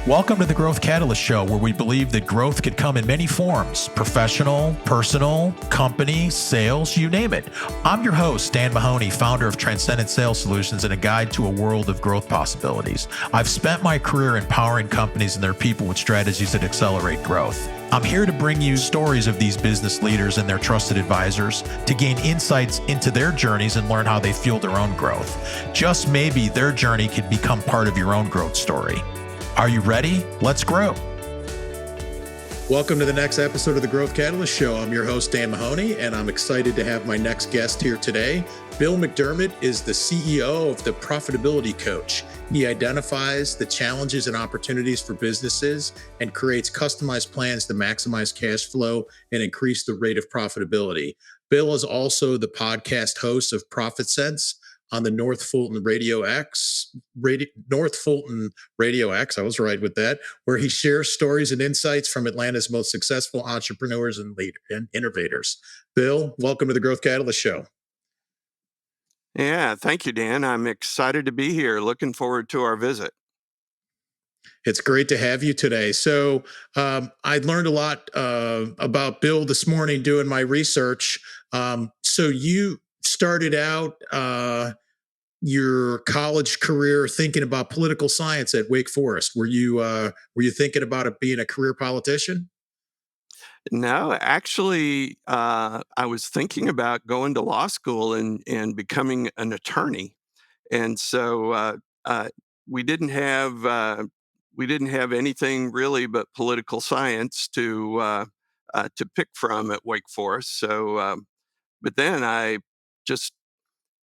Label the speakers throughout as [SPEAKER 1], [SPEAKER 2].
[SPEAKER 1] Welcome to the Growth Catalyst Show, where we believe that growth could come in many forms: professional, personal, company, sales, you name it. I'm your host, Dan Mahoney, founder of Transcendent Sales Solutions and a guide to a world of growth possibilities. I've spent my career empowering companies and their people with strategies that accelerate growth. I'm here to bring you stories of these business leaders and their trusted advisors to gain insights into their journeys and learn how they fuel their own growth. Just maybe their journey could become part of your own growth story. Are you ready? Let's grow. Welcome to the next episode of the Growth Catalyst Show. I'm your host, Dan Mahoney, and I'm excited to have my next guest here today. Bill McDermott is the CEO of the Profitability Coach. He identifies the challenges and opportunities for businesses and creates customized plans to maximize cash flow and increase the rate of profitability. Bill is also the podcast host of Profit Sense on the North Fulton Radio X. I was right with that, where he shares stories and insights from Atlanta's most successful entrepreneurs and innovators. Bill, welcome to the Growth Catalyst Show.
[SPEAKER 2] Yeah, thank you, Dan. I'm excited to be here. Looking forward to our visit.
[SPEAKER 1] It's great to have you today. So I learned a lot about Bill this morning doing my research. So you started out your college career thinking about political science at Wake Forest. Were you thinking about it being a career politician?
[SPEAKER 2] No, actually, I was thinking about going to law school and becoming an attorney, and so we didn't have anything really but political science to pick from at Wake Forest. So, but then I just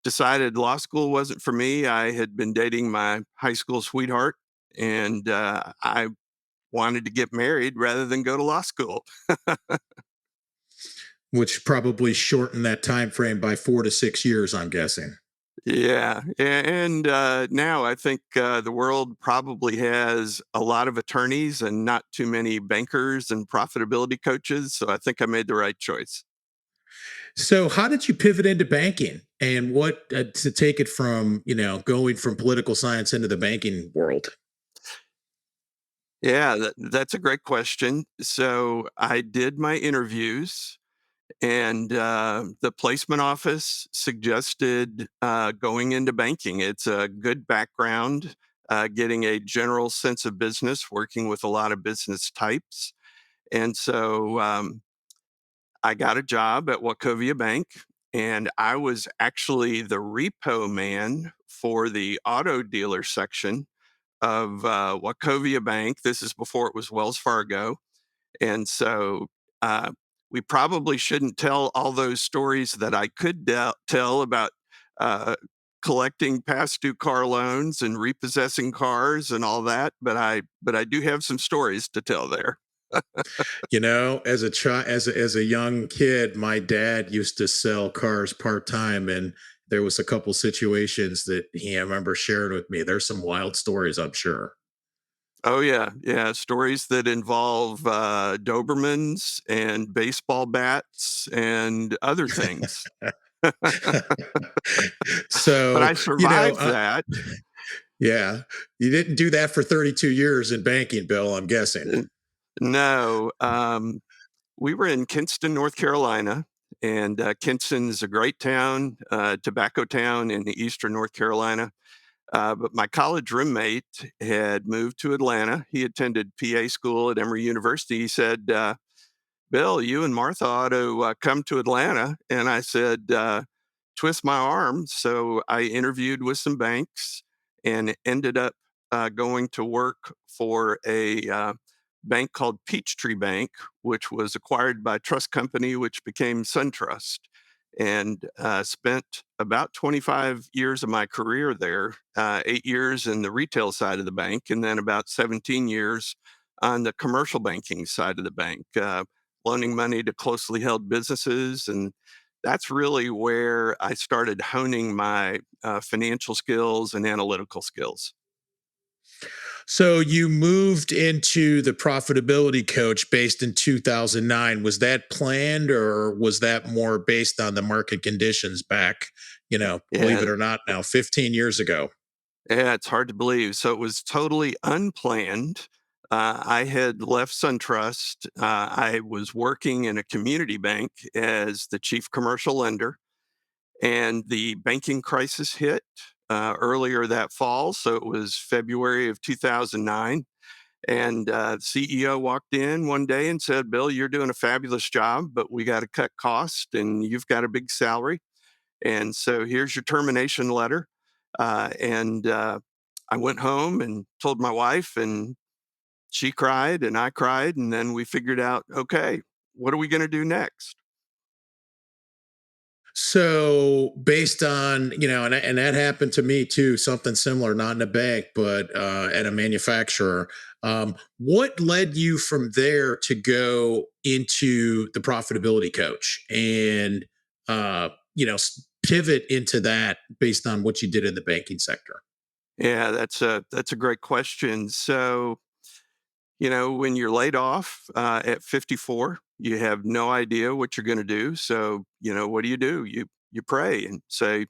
[SPEAKER 2] decided law school wasn't for me. I had been dating my high school sweetheart, and I wanted to get married rather than go to law school.
[SPEAKER 1] Which probably shortened that time frame by 4 to 6 years, I'm guessing.
[SPEAKER 2] Yeah, and now I think the world probably has a lot of attorneys and not too many bankers and profitability coaches. So I think I made the right choice.
[SPEAKER 1] So how did you pivot into banking, and what to take it from, going from political science into the banking world?
[SPEAKER 2] Yeah, that's a great question. So I did my interviews, and the placement office suggested going into banking. It's a good background, getting a general sense of business, working with a lot of business types. And so I got a job at Wachovia Bank, and I was actually the repo man for the auto dealer section of Wachovia Bank. This is before it was Wells Fargo. And so we probably shouldn't tell all those stories that I could tell about uh, collecting past due car loans and repossessing cars and all that. But I do have some stories to tell there.
[SPEAKER 1] As a child, as a young kid, my dad used to sell cars part-time, and there was a couple situations that I remember sharing with me. There's some wild stories, I'm sure.
[SPEAKER 2] Oh yeah, yeah. Stories that involve Dobermans and baseball bats and other things. But
[SPEAKER 1] So,
[SPEAKER 2] I survived that.
[SPEAKER 1] yeah, you didn't do that for 32 years in banking, Bill, I'm guessing.
[SPEAKER 2] No, we were in Kinston, North Carolina, and Kinston is a great town, tobacco town in eastern North Carolina. But my college roommate had moved to Atlanta. He attended PA school at Emory University. He said, Bill, you and Martha ought to come to Atlanta. And I said, twist my arm. So I interviewed with some banks and ended up going to work for a bank called Peachtree Bank, which was acquired by Trust Company, which became SunTrust, and spent about 25 years of my career there, 8 years in the retail side of the bank, and then about 17 years on the commercial banking side of the bank, loaning money to closely held businesses. And that's really where I started honing my financial skills and analytical skills.
[SPEAKER 1] So you moved into the Profitability Coach based in 2009. Was that planned, or was that more based on the market conditions back, believe
[SPEAKER 2] Yeah,
[SPEAKER 1] it or not, now 15 years ago?
[SPEAKER 2] yeah, it's hard to believe. So it was totally unplanned. I had left SunTrust. I was working in a community bank as the chief commercial lender, and the banking crisis hit earlier that fall. So it was February of 2009. And the CEO walked in one day and said, "Bill, you're doing a fabulous job, but we got to cut costs, and you've got a big salary. And so here's your termination letter." And I went home and told my wife, and she cried, and I cried. And then we figured out, okay, what are we going to do next?
[SPEAKER 1] So based on, and that happened to me too, something similar, not in a bank, but at a manufacturer. What led you from there to go into the profitability coach and, pivot into that based on what you did in the banking sector?
[SPEAKER 2] Yeah, that's a great question. So, when you're laid off at 54, you have no idea what you're going to do. So, what do? You pray and say,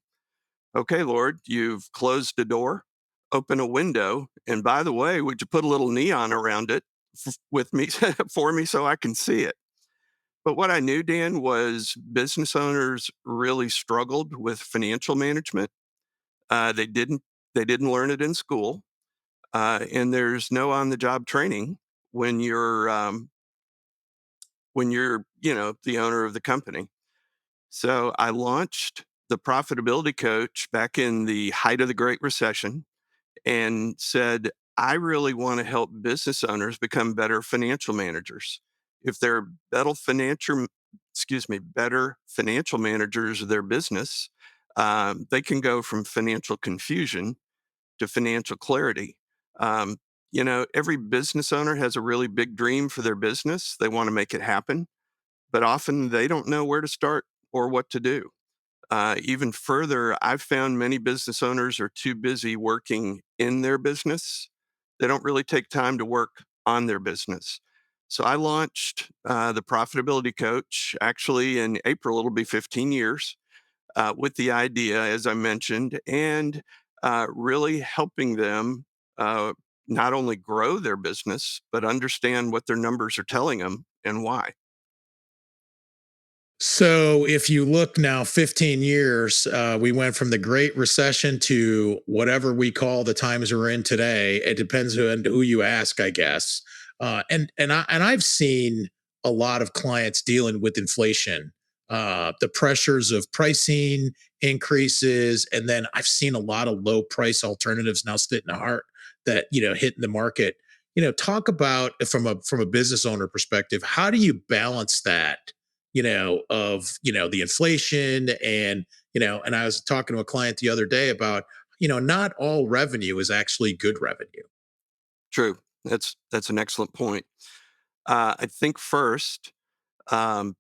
[SPEAKER 2] "Okay, Lord, you've closed the door, open a window, and by the way, would you put a little neon around it with me for me so I can see it?" But what I knew, Dan, was business owners really struggled with financial management. They didn't learn it in school, and there's no on-the-job training when you're the owner of the company. So I launched the Profitability Coach back in the height of the Great Recession and said, I really want to help business owners become better financial managers. If they're better financial managers of their business, they can go from financial confusion to financial clarity. Um, every business owner has a really big dream for their business. They want to make it happen, but often they don't know where to start or what to do. Even further, I've found many business owners are too busy working in their business. They don't really take time to work on their business. So I launched the Profitability Coach actually in April. It'll be 15 years with the idea, as I mentioned, and really helping them uh, not only grow their business, but understand what their numbers are telling them and why.
[SPEAKER 1] So if you look now 15 years, we went from the Great Recession to whatever we call the times we're in today. It depends on who you ask, I guess. And I've seen a lot of clients dealing with inflation, the pressures of pricing increases, and then I've seen a lot of low price alternatives now sitting hard that hitting the market. Talk about from a business owner perspective, how do you balance that? Of the inflation and I was talking to a client the other day about, not all revenue is actually good revenue.
[SPEAKER 2] True. That's an excellent point. I think first, um,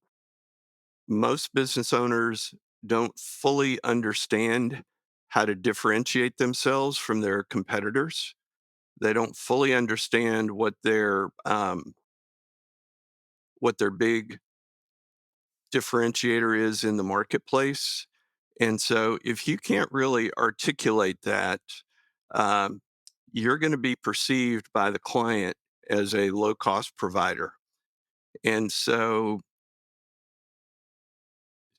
[SPEAKER 2] most business owners don't fully understand how to differentiate themselves from their competitors. They don't fully understand what their big differentiator is in the marketplace. And so, if you can't really articulate that, um, you're going to be perceived by the client as a low cost provider. And so,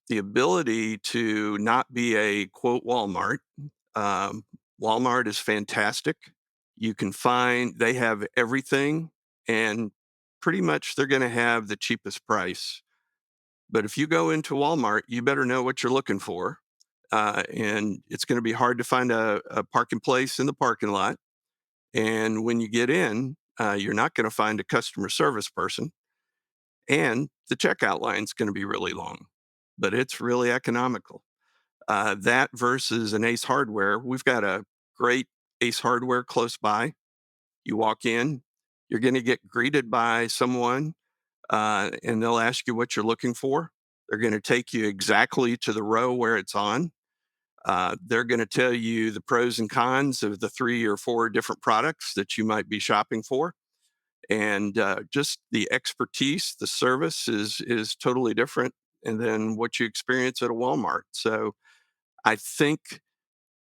[SPEAKER 2] the ability to not be a quote Walmart. Um, Walmart is fantastic. You can find they have everything, and pretty much they're going to have the cheapest price. But if you go into Walmart, you better know what you're looking for. And it's going to be hard to find a parking place in the parking lot. And when you get in, you're not going to find a customer service person. And the checkout line is going to be really long, but it's really economical. That versus an Ace Hardware. We've got a great Ace Hardware close by. You walk in, you're going to get greeted by someone, and they'll ask you what you're looking for. They're going to take you exactly to the row where it's on. They're going to tell you the pros and cons of the 3 or 4 different products that you might be shopping for, and just the expertise, the service is totally different, and then what you experience at a Walmart. So I think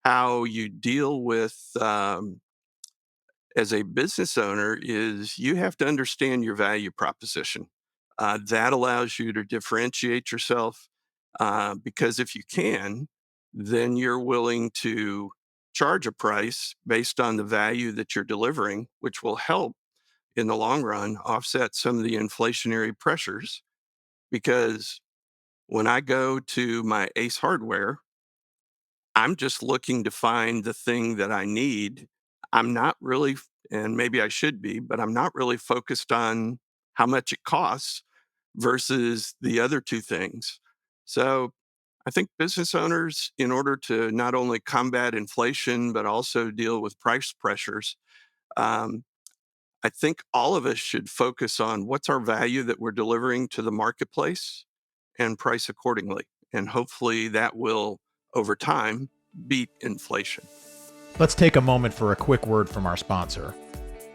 [SPEAKER 2] how you deal with as a business owner is you have to understand your value proposition. That allows you to differentiate yourself because if you can, then you're willing to charge a price based on the value that you're delivering, which will help in the long run offset some of the inflationary pressures. Because when I go to my Ace Hardware, I'm just looking to find the thing that I need. I'm not really, and maybe I should be, but I'm not really focused on how much it costs versus the other two things. So I think business owners, in order to not only combat inflation, but also deal with price pressures, um, I think all of us should focus on what's our value that we're delivering to the marketplace and price accordingly. And hopefully that will, over time, beat inflation.
[SPEAKER 1] Let's take a moment for a quick word from our sponsor.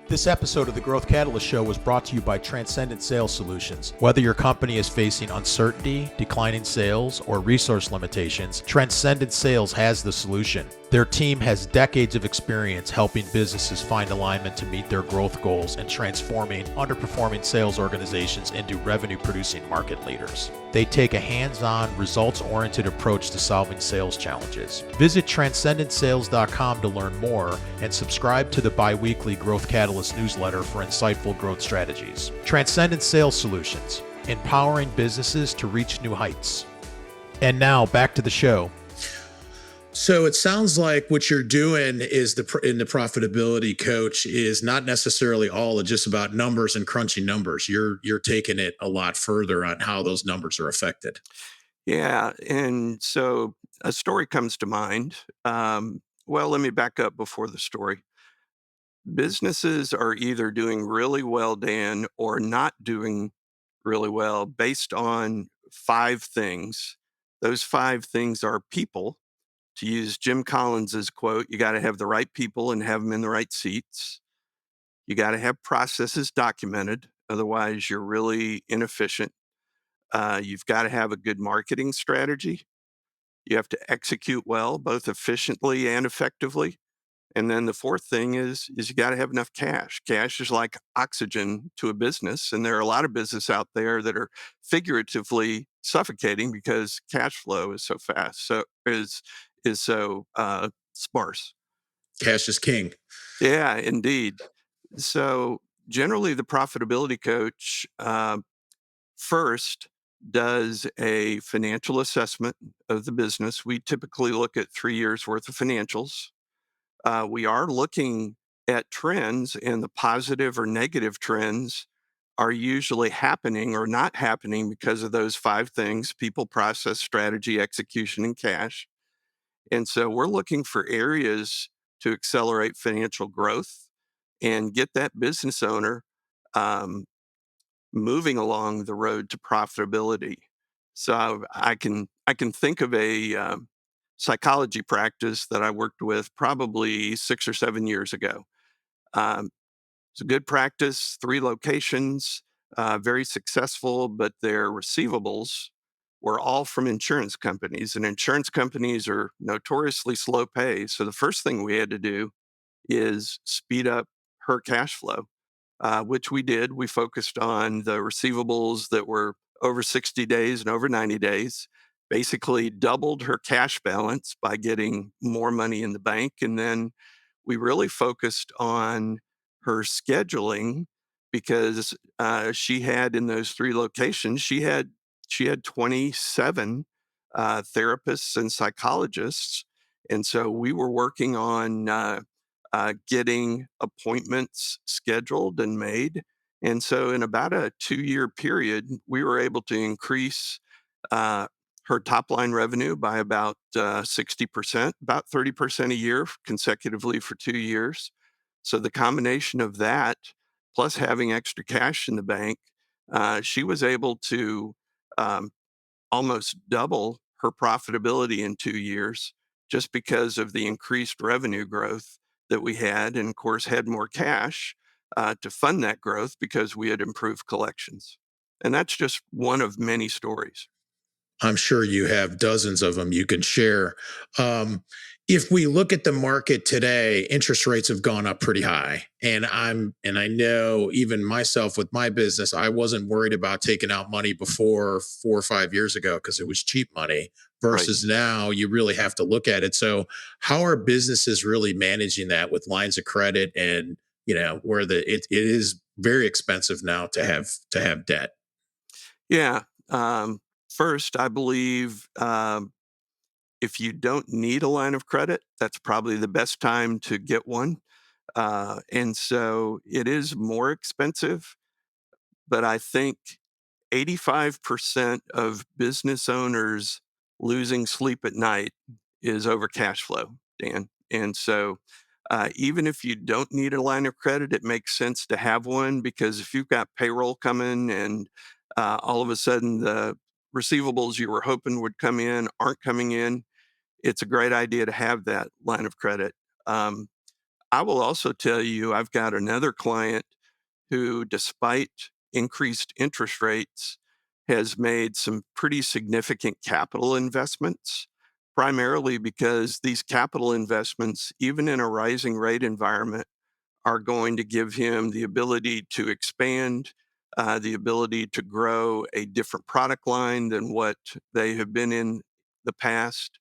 [SPEAKER 1] This episode of the Growth Catalyst Show was brought to you by Transcendent Sales Solutions. Whether your company is facing uncertainty, declining sales, or resource limitations, Transcendent Sales has the solution. Their team has decades of experience helping businesses find alignment to meet their growth goals and transforming underperforming sales organizations into revenue-producing market leaders. They take a hands-on, results-oriented approach to solving sales challenges. Visit transcendentsales.com to learn more and subscribe to the bi-weekly Growth Catalyst newsletter for insightful growth strategies. Transcendent Sales Solutions, empowering businesses to reach new heights. And now back to the show.
[SPEAKER 3] So it sounds like what you're doing is in the profitability coach is not necessarily all just about numbers and crunching numbers. You're taking it a lot further on how those numbers are affected.
[SPEAKER 2] Yeah. And so a story comes to mind. Well, let me back up before the story. Businesses are either doing really well, Dan, or not doing really well based on five things. Those five things are people. To use Jim Collins's quote, you got to have the right people and have them in the right seats. You got to have processes documented. Otherwise, you're really inefficient. You've got to have a good marketing strategy. You have to execute well, both efficiently and effectively. And then the fourth thing is you got to have enough cash. Cash is like oxygen to a business, and there are a lot of business out there that are figuratively suffocating because cash flow is so fast, is so sparse.
[SPEAKER 3] Cash is king.
[SPEAKER 2] Yeah, indeed. So generally, the profitability coach first does a financial assessment of the business. We typically look at 3 years worth of financials. We are looking at trends, and the positive or negative trends are usually happening or not happening because of those five things: people, process, strategy, execution, and cash. And so we're looking for areas to accelerate financial growth and get that business owner um, moving along the road to profitability. So I can think of a psychology practice that I worked with probably 6 or 7 years ago. Um, it's a good practice, 3 locations, very successful, but their receivables were all from insurance companies, and insurance companies are notoriously slow pay. So the first thing we had to do is speed up her cash flow, which we did. We focused on the receivables that were over 60 days and over 90 days, basically doubled her cash balance by getting more money in the bank. And then we really focused on her scheduling because she had in those 3 locations, she had 27 therapists and psychologists. And so we were working on getting appointments scheduled and made. And so, in about a 2 year period, we were able to increase uh, her top line revenue by about 60%, about 30% a year consecutively for 2 years. So, the combination of that plus having extra cash in the bank, she was able to um, almost double her profitability in 2 years just because of the increased revenue growth that we had. And of course, had more cash to fund that growth because we had improved collections. And that's just one of many stories.
[SPEAKER 3] I'm sure you have dozens of them you can share. Um, If we look at the market today, interest rates have gone up pretty high. And I know even myself with my business, I wasn't worried about taking out money before 4 or 5 years ago because it was cheap money
[SPEAKER 2] Right.
[SPEAKER 3] versus now you really have to look at it. So how are businesses really managing that with lines of credit and where it is very expensive now to have debt?
[SPEAKER 2] Yeah. First, I believe if you don't need a line of credit, that's probably the best time to get one. And so it is more expensive, but I think 85% of business owners losing sleep at night is over cash flow, Dan. And so even if you don't need a line of credit, it makes sense to have one because if you've got payroll coming and all of a sudden the receivables you were hoping would come in aren't coming in, it's a great idea to have that line of credit. Um, I will also tell you, I've got another client who, despite increased interest rates, has made some pretty significant capital investments, primarily because these capital investments, even in a rising rate environment, are going to give him the ability to expand, the ability to grow a different product line than what they have been in the past,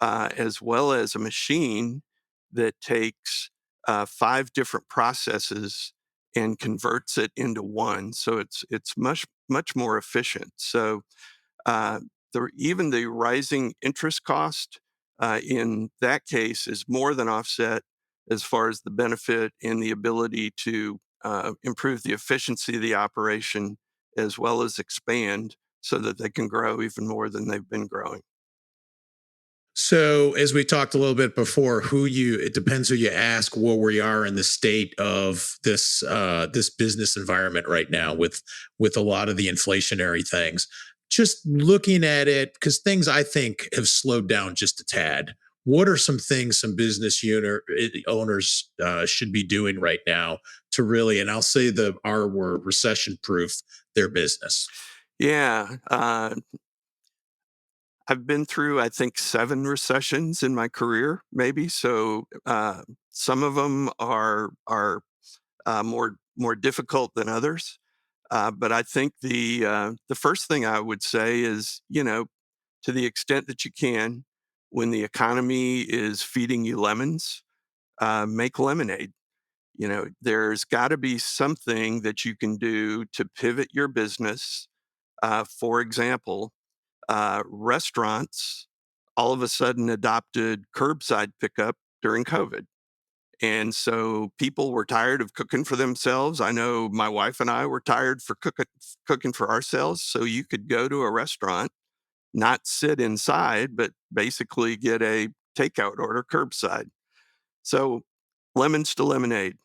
[SPEAKER 2] as well as a machine that takes 5 different processes and converts it into one. So it's much more efficient. So uh, even the rising interest cost in that case is more than offset as far as the benefit and the ability to improve the efficiency of the operation as well as expand so that they can grow even more than they've been growing.
[SPEAKER 3] So, as we talked a little bit before, it depends who you ask where we are in the state of this business environment right now with a lot of the inflationary things. Just looking at it, because things I think have slowed down just a tad. What are some things some business owners should be doing right now to really, and I'll say the R word, recession proof their business?
[SPEAKER 2] Yeah, I've been through, I think, 7 recessions in my career, maybe. So some of them are more difficult than others. But I think the first thing I would say is, to the extent that you can, when the economy is feeding you lemons, make lemonade. There's got to be something that you can do to pivot your business. For example, restaurants all of a sudden adopted curbside pickup during COVID. And so people were tired of cooking for themselves. I know my wife and I were tired for cooking for ourselves. So you could go to a restaurant, not sit inside, but basically get a takeout order curbside. So lemons to lemonade.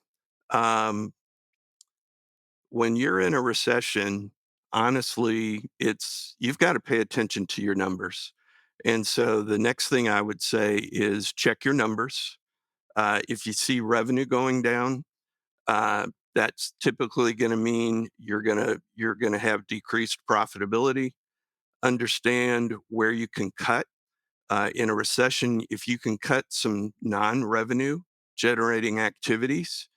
[SPEAKER 2] Um, when you're in a recession, honestly, you've got to pay attention to your numbers. And so the next thing I would say is check your numbers. If you see revenue going down, that's typically going to mean you're gonna have decreased profitability. Understand where you can cut. In a recession, if you can cut some non-revenue generating activities,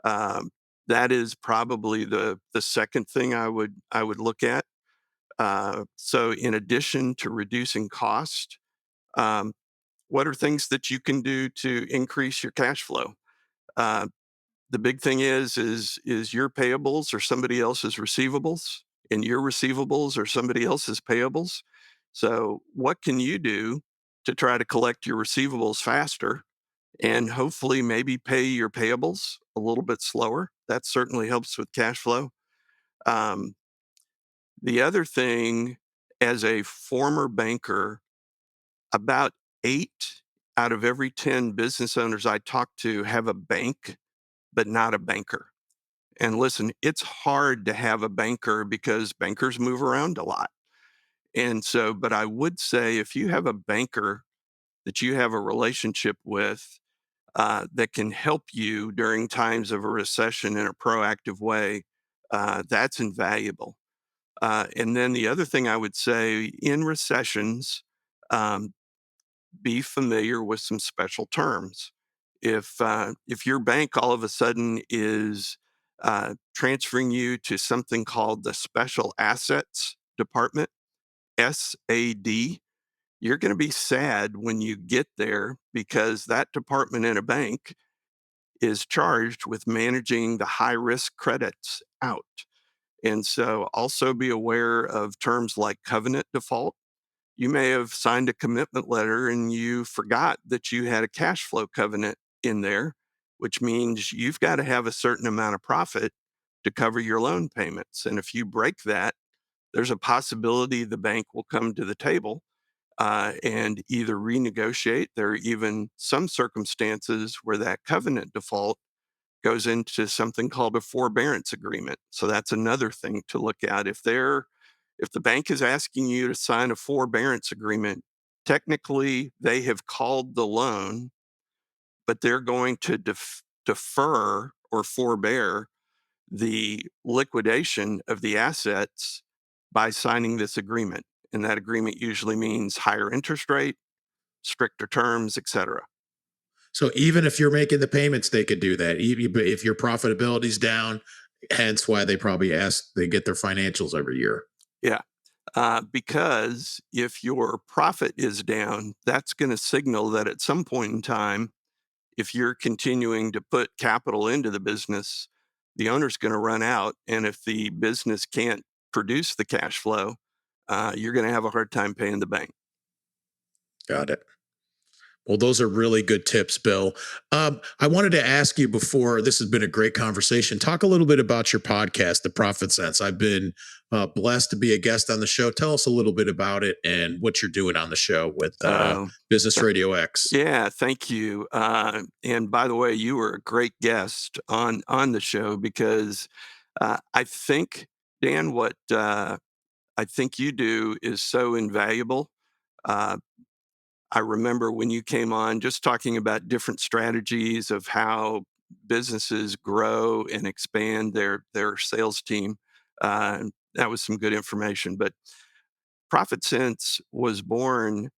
[SPEAKER 2] um, that is probably the second thing I would look at. So, in addition to reducing cost, um, what are things that you can do to increase your cash flow? Uh, the big thing is your payables or somebody else's receivables, and your receivables are somebody else's payables. So, what can you do to try to collect your receivables faster and hopefully maybe pay your payables a little bit slower? That certainly helps with cash flow. Um, the other thing, as a former banker, about 8 out of every 10 business owners I talk to have a bank, but not a banker. And listen, it's hard to have a banker because bankers move around a lot. And so, but I would say if you have a banker that you have a relationship with that can help you during times of a recession in a proactive way, that's invaluable. And then the other thing I would say in recessions, um, be familiar with some special terms. If your bank all of a sudden is transferring you to something called the Special Assets Department, SAD, you're going to be sad when you get there because that department in a bank is charged with managing the high risk credits out. And so also be aware of terms like covenant default. You may have signed a commitment letter and you forgot that you had a cash flow covenant in there, which means you've got to have a certain amount of profit to cover your loan payments. And if you break that, there's a possibility the bank will come to the table and either renegotiate. There are even some circumstances where that covenant default goes into something called a forbearance agreement. So that's another thing to look at. If the bank is asking you to sign a forbearance agreement, technically they have called the loan, but they're going to defer or forbear the liquidation of the assets by signing this agreement. And that agreement usually means higher interest rate, stricter terms, et cetera.
[SPEAKER 3] So even if you're making the payments, they could do that. Even if your profitability's down, hence why they get their financials every year.
[SPEAKER 2] Yeah. Because if your profit is down, that's going to signal that at some point in time, if you're continuing to put capital into the business, the owner's going to run out. And if the business can't produce the cash flow, you're going to have a hard time paying the bank.
[SPEAKER 3] Got it. Well, those are really good tips, Bill. I wanted to ask you before, this has been a great conversation. Talk a little bit about your podcast, The Profit Sense. I've been blessed to be a guest on the show. Tell us a little bit about it and what you're doing on the show with Business Radio X.
[SPEAKER 2] Yeah, thank you. And by the way, you were a great guest on the show because I think, Dan, what I think you do is so invaluable. Uh, I remember when you came on just talking about different strategies of how businesses grow and expand their sales team. That was some good information. But Profit Sense was born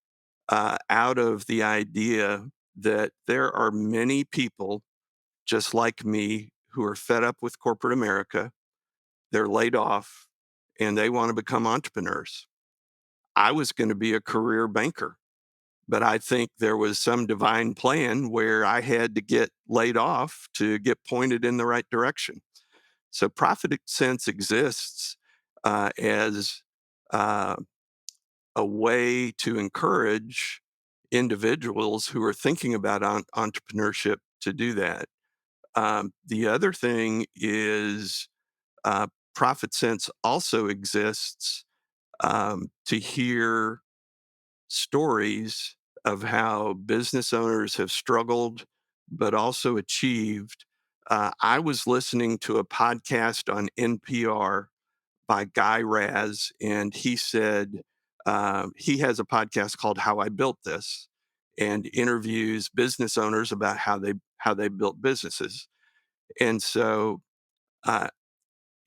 [SPEAKER 2] out of the idea that there are many people just like me who are fed up with corporate America. They're laid off and they want to become entrepreneurs. I was going to be a career banker, but I think there was some divine plan where I had to get laid off to get pointed in the right direction. So Profit Sense exists as uh, a way to encourage individuals who are thinking about entrepreneurship to do that. The other thing is uh, Profit Sense also exists to hear stories of how business owners have struggled but also achieved. I was listening to a podcast on NPR by Guy Raz, and he said he has a podcast called How I Built This, and interviews business owners about how they built businesses. And so uh,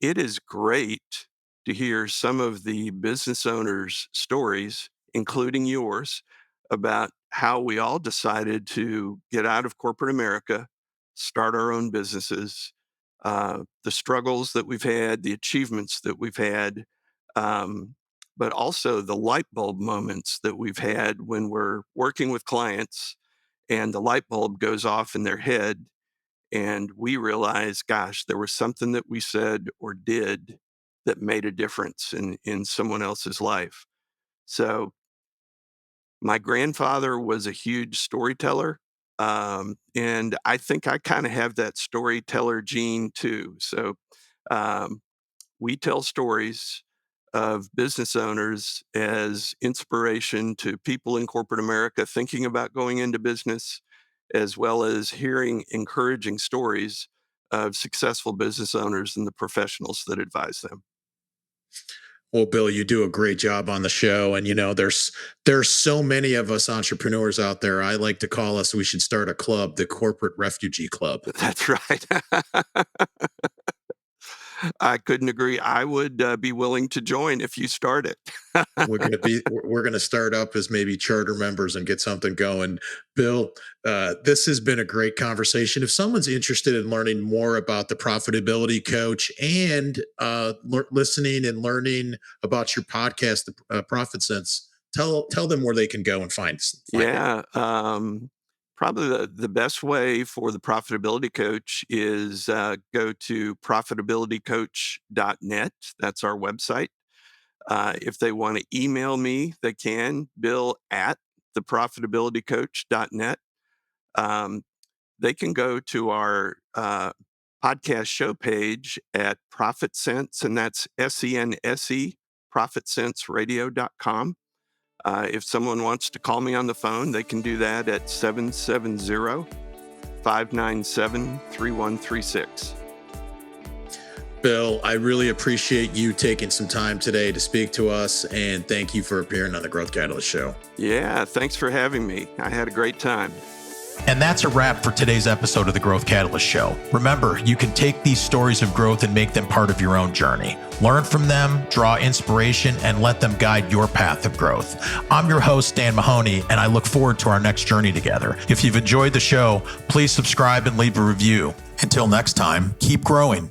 [SPEAKER 2] it is great to hear some of the business owners' stories, including yours, about how we all decided to get out of corporate America, start our own businesses, the struggles that we've had, the achievements that we've had, um, but also the light bulb moments that we've had when we're working with clients and the light bulb goes off in their head and we realize, gosh, there was something that we said or did that made a difference in someone else's life. So my grandfather was a huge storyteller. And I think I kind of have that storyteller gene too. So um, we tell stories of business owners as inspiration to people in corporate America thinking about going into business, as well as hearing encouraging stories of successful business owners and the professionals that advise them.
[SPEAKER 3] Well, Bill, you do a great job on the show, and there's so many of us entrepreneurs out there. I like to call us. We should start a club, the Corporate Refugee Club.
[SPEAKER 2] That's right. I couldn't agree. I would be willing to join if you start it.
[SPEAKER 3] We're gonna start up as maybe charter members and get something going. Bill, this has been a great conversation. If someone's interested in learning more about the Profitability Coach and listening and learning about your podcast, the Profit Sense, tell them where they can go and find it.
[SPEAKER 2] Yeah. Probably the best way for the Profitability Coach is go to profitabilitycoach.net. That's our website. If they want to email me, they can, Bill at theprofitabilitycoach.net. They can go to our podcast show page at Profit Sense, and that's SENSE, ProfitSenseRadio.com. If someone wants to call me on the phone, they can do that at 770-597-3136.
[SPEAKER 3] Bill, I really appreciate you taking some time today to speak to us, and thank you for appearing on the Growth Catalyst Show.
[SPEAKER 2] Yeah, thanks for having me. I had a great time.
[SPEAKER 1] And that's a wrap for today's episode of the Growth Catalyst Show. Remember, you can take these stories of growth and make them part of your own journey. Learn from them, draw inspiration, and let them guide your path of growth. I'm your host, Dan Mahoney, and I look forward to our next journey together. If you've enjoyed the show, please subscribe and leave a review. Until next time, keep growing.